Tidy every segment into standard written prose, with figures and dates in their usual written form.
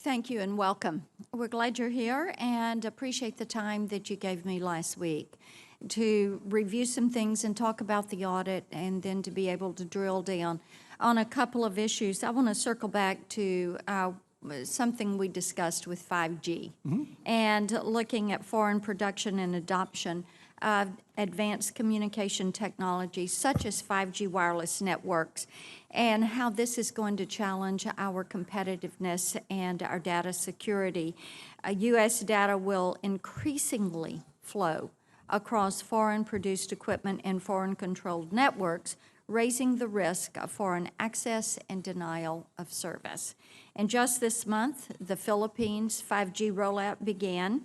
Thank you and welcome. We're glad you're here and appreciate the time that you gave me last week to review some things and talk about the audit and then to be able to drill down on a couple of issues. I want to circle back to something we discussed with 5G and looking at foreign production and adoption of advanced communication technologies such as 5G wireless networks and how this is going to challenge our competitiveness and our data security. U.S. data will increasingly flow across foreign-produced equipment and foreign-controlled networks, raising the risk of foreign access and denial of service. And just this month, the Philippines 5G rollout began.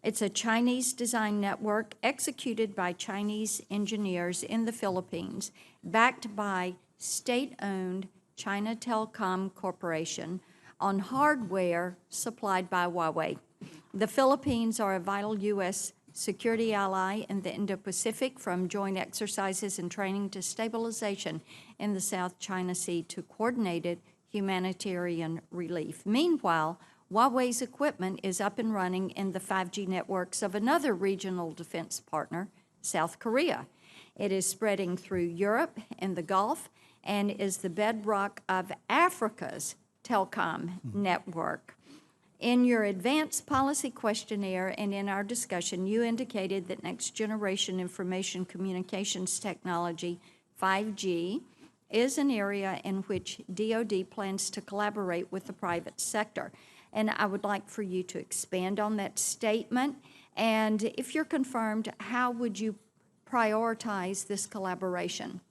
It's a Chinese-designed network executed by Chinese engineers in the Philippines, backed by state-owned China Telecom Corporation on hardware supplied by Huawei. The Philippines are a vital U.S. security ally in the Indo-Pacific, from joint exercises and training to stabilization in the South China Sea to coordinated humanitarian relief. Meanwhile, Huawei's equipment is up and running in the 5G networks of another regional defense partner, South Korea. It is spreading through Europe and the Gulf and is the bedrock of Africa's telecom network. In your advanced policy questionnaire and in our discussion, you indicated that next generation information communications technology, 5G, is an area in which DoD plans to collaborate with the private sector. And I would like for you to expand on that statement. And if you're confirmed, how would you prioritize this collaboration?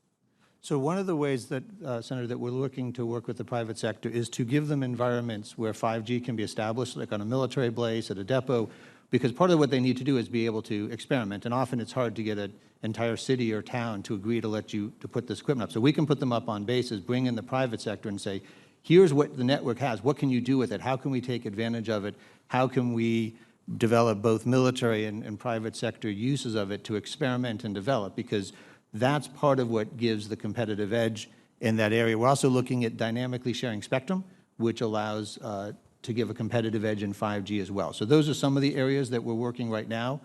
So one of the ways that, Senator, that we're looking to work with the private sector is to give them environments where 5G can be established, like on a military base, at a depot, because part of what they need to do is be able to experiment. And often it's hard to get an entire city or town to agree to let you to put this equipment up. So we can put them up on bases, bring in the private sector and say, here's what the network has. What can you do with it? How can we take advantage of it? How can we develop both military and private sector uses of it to experiment and develop? Because that's part of what gives the competitive edge in that area. We're also looking at dynamically sharing spectrum, which allows to give a competitive edge in 5G as well. So those are some of the areas that we're working right now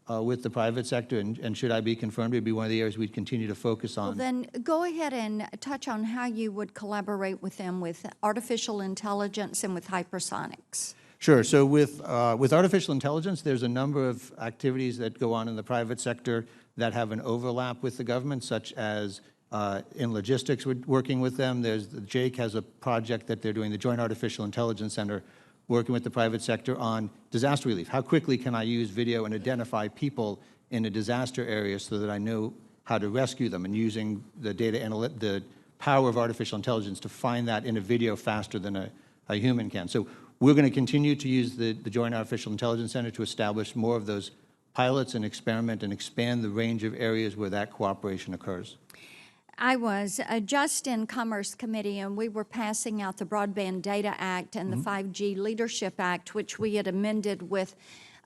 with the private sector, and should I be confirmed, it'd be one of the areas we'd continue to focus on. Well, then go ahead and touch on how you would collaborate with them with artificial intelligence and with hypersonics. Sure. So with artificial intelligence, there's a number of activities that go on in the private sector that have an overlap with the government, such as in logistics, we're working with them. Jake has a project that they're doing, the Joint Artificial Intelligence Center, working with the private sector on disaster relief. How quickly can I use video and identify people in a disaster area so that I know how to rescue them, and using the the power of artificial intelligence to find that in a video faster than a human can. So we're going to continue to use the Joint Artificial Intelligence Center to establish more of those pilots and experiment and expand the range of areas where that cooperation occurs. I was just in Commerce Committee, and we were passing out the Broadband Data Act and the 5G Leadership Act, which we had amended with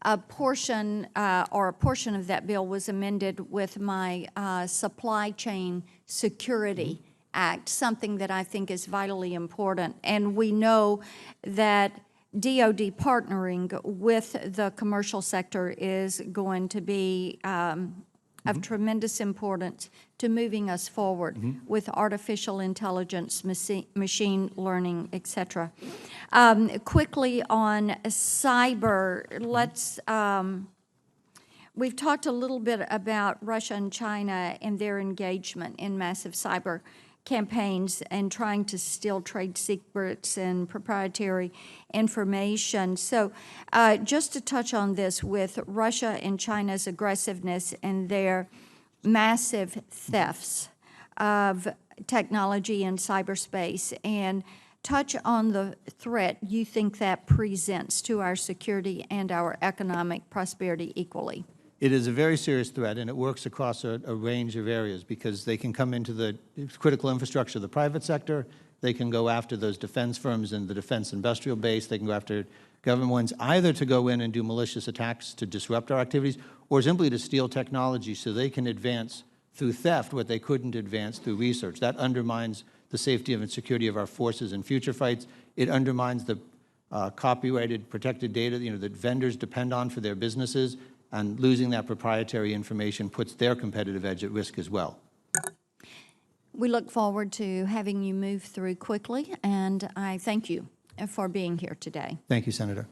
a portion of that bill was amended with my Supply Chain Security Act, something that I think is vitally important. And we know that DoD partnering with the commercial sector is going to be of tremendous importance to moving us forward with artificial intelligence, machine learning, et cetera. Quickly on cyber, we've talked a little bit about Russia and China and their engagement in massive cyber campaigns and trying to steal trade secrets and proprietary information. So just to touch on this, with Russia and China's aggressiveness and their massive thefts of technology and cyberspace, and touch on the threat you think that presents to our security and our economic prosperity equally. It is a very serious threat, and it works across a range of areas, because they can come into the critical infrastructure of the private sector. They can go after those defense firms in the defense industrial base. They can go after government ones, either to go in and do malicious attacks to disrupt our activities, or simply to steal technology so they can advance through theft what they couldn't advance through research. That undermines the safety and security of our forces in future fights. It undermines the copyrighted, protected data, that vendors depend on for their businesses, and losing that proprietary information puts their competitive edge at risk as well. We look forward to having you move through quickly, and I thank you for being here today. Thank you, Senator.